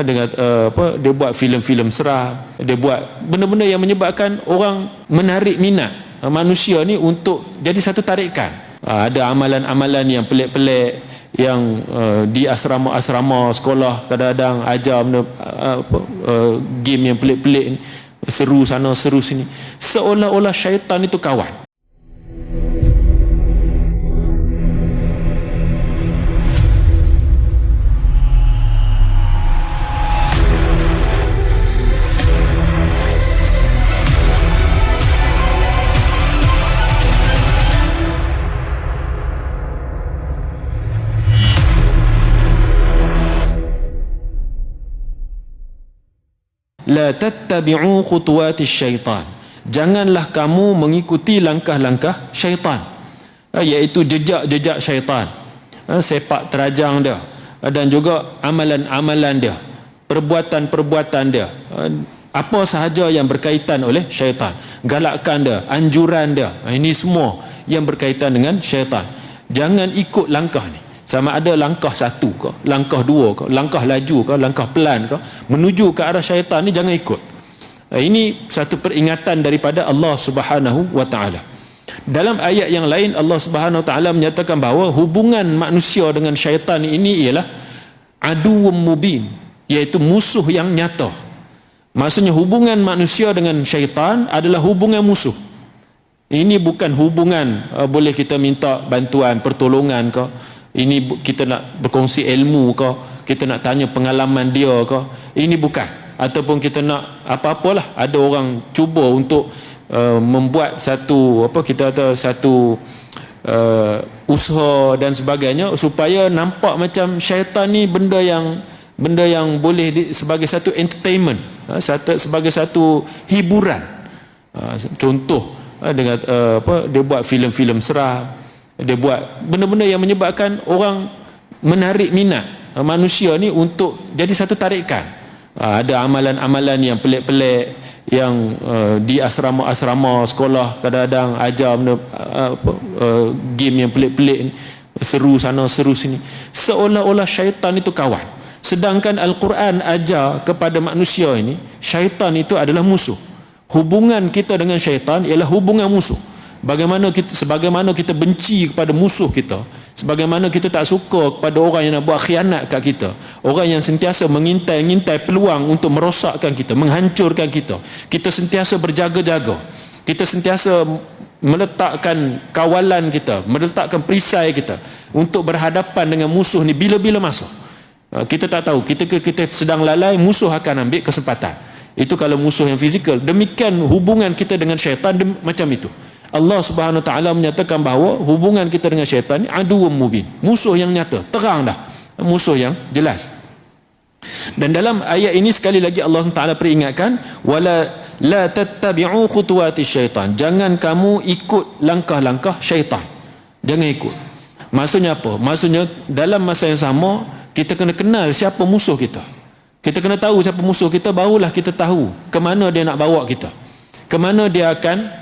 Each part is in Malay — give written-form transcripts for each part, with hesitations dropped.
dengan dia buat filem-filem seram, dia buat benda-benda yang menyebabkan orang menarik minat manusia ni untuk jadi satu tarikan. Ada amalan-amalan yang pelik-pelik yang di asrama-asrama sekolah kadang-kadang ajar benda, game yang pelik-pelik ni, seru sana seru sini, seolah-olah syaitan itu kawan. La tattabi'u khutuwatis syaitan. Janganlah kamu mengikuti langkah-langkah syaitan, iaitu jejak-jejak syaitan, sepak terajang dia, dan juga amalan-amalan dia, perbuatan-perbuatan dia, apa sahaja yang berkaitan oleh syaitan, galakkan dia, anjuran dia, ini semua yang berkaitan dengan syaitan. Jangan ikut langkah ni, sama ada langkah satu ke, langkah dua ke, langkah laju ke, langkah pelan ke, menuju ke arah syaitan ni jangan ikut. Ini satu peringatan daripada Allah Subhanahu wa taala. Dalam ayat yang lain Allah Subhanahu wa taala menyatakan bahawa hubungan manusia dengan syaitan ini ialah aduwwum mubin, iaitu musuh yang nyata. Maksudnya hubungan manusia dengan syaitan adalah hubungan musuh. Ini bukan hubungan boleh kita minta bantuan, pertolongan ke, ini kita nak berkongsi ilmu ke, kita nak tanya pengalaman dia ke, ini bukan. Ataupun kita nak apa-apalah, ada orang cuba untuk membuat satu satu usaha dan sebagainya supaya nampak macam syaitan ni benda yang boleh sebagai satu entertainment, sebagai satu hiburan. Contoh dengan dia buat filem-filem seram, dia buat benda-benda yang menyebabkan orang menarik minat manusia ni untuk jadi satu tarikan. Ada amalan-amalan yang pelik-pelik yang di asrama-asrama sekolah kadang-kadang ajar benda, game yang pelik-pelik ni, seru sana seru sini, seolah-olah syaitan itu kawan. Sedangkan Al-Quran ajar kepada manusia ini syaitan itu adalah musuh. Hubungan kita dengan syaitan ialah hubungan musuh. Sebagaimana kita benci kepada musuh kita, sebagaimana kita tak suka kepada orang yang nak buat khianat kat kita, orang yang sentiasa mengintai peluang untuk merosakkan kita, menghancurkan kita, kita sentiasa berjaga-jaga, kita sentiasa meletakkan kawalan kita, meletakkan perisai kita untuk berhadapan dengan musuh ni bila-bila masa. Kita tak tahu, kita sedang lalai, musuh akan ambil kesempatan. Itu kalau musuh yang fizikal. Demikian hubungan kita dengan syaitan macam itu. Allah Subhanahu wa taala menyatakan bahawa hubungan kita dengan syaitan ni aduwwum mubin, musuh yang nyata, terang dah, musuh yang jelas. Dan dalam ayat ini sekali lagi Allah Taala peringatkan, wala la tattabi'u khutuwatis syaitan. Jangan kamu ikut langkah-langkah syaitan. Jangan ikut. Maksudnya apa? Maksudnya dalam masa yang sama kita kena kenal siapa musuh kita. Kita kena tahu siapa musuh kita, barulah kita tahu ke mana dia nak bawa kita. Ke mana dia akan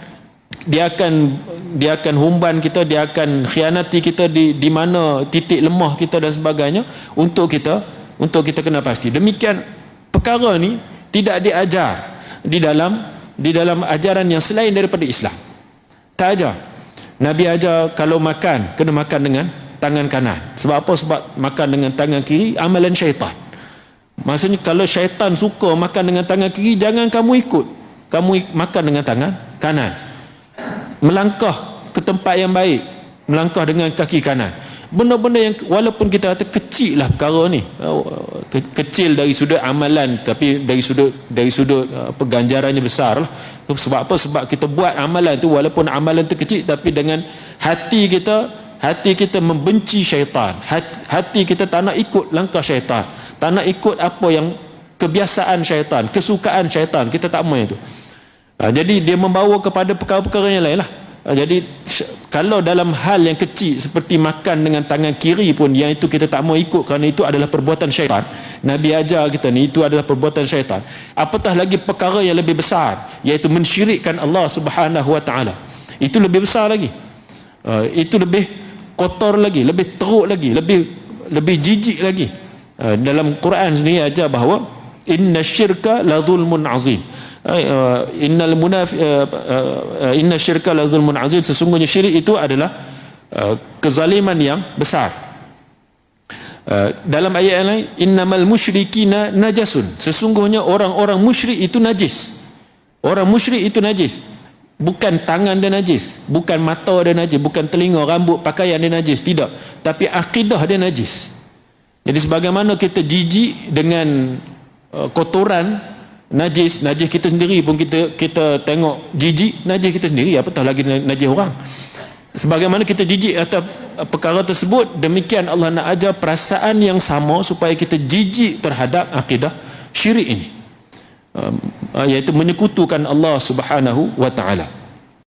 humban kita, dia akan khianati kita di mana titik lemah kita dan sebagainya, untuk kita kena pasti. Demikian perkara ni tidak diajar di dalam ajaran yang selain daripada Islam. Tak ajar. Nabi ajar kalau makan kena makan dengan tangan kanan. Sebab apa? Sebab makan dengan tangan kiri amalan syaitan. Maksudnya kalau syaitan suka makan dengan tangan kiri, jangan kamu ikut. Kamu makan dengan tangan kanan. Melangkah ke tempat yang baik, melangkah dengan kaki kanan. Benda-benda yang walaupun kita kata kecil lah perkara ni, kecil dari sudut amalan, tapi dari sudut ganjarannya besar lah. Sebab apa? Sebab kita buat amalan tu, walaupun amalan tu kecil, tapi dengan hati kita membenci syaitan. Hati kita tak nak ikut langkah syaitan, tak nak ikut apa yang kebiasaan syaitan, kesukaan syaitan, kita tak mahu itu. Jadi dia membawa kepada perkara-perkara yang lain lah. Jadi kalau dalam hal yang kecil seperti makan dengan tangan kiri pun, yang itu kita tak mahu ikut kerana itu adalah perbuatan syaitan. Nabi ajar kita ni itu adalah perbuatan syaitan. Apatah lagi perkara yang lebih besar, iaitu mensyirikkan Allah Subhanahu wa taala. Itu lebih besar lagi. Itu lebih kotor lagi, lebih teruk lagi, lebih jijik lagi. Dalam Quran sendiri ajar bahawa inna syirka la zulmun azim. Inna syirka la zulmun azim, sesungguhnya syirik itu adalah kezaliman yang besar. Dalam ayat yang lain, innamal musyrikina najasun, sesungguhnya orang-orang musyrik itu najis. Orang musyrik itu najis. Bukan tangan dia najis, bukan mata dia najis, bukan telinga, rambut, pakaian dia najis, tidak. Tapi akidah dia najis. Jadi sebagaimana kita jijik dengan kotoran najis kita sendiri pun kita tengok jijik najis kita sendiri, apatah lagi najis orang. Sebagaimana kita jijik atas perkara tersebut, demikian Allah nak ajar perasaan yang sama supaya kita jijik terhadap akidah syirik ini, iaitu menyekutukan Allah Subhanahu wa taala.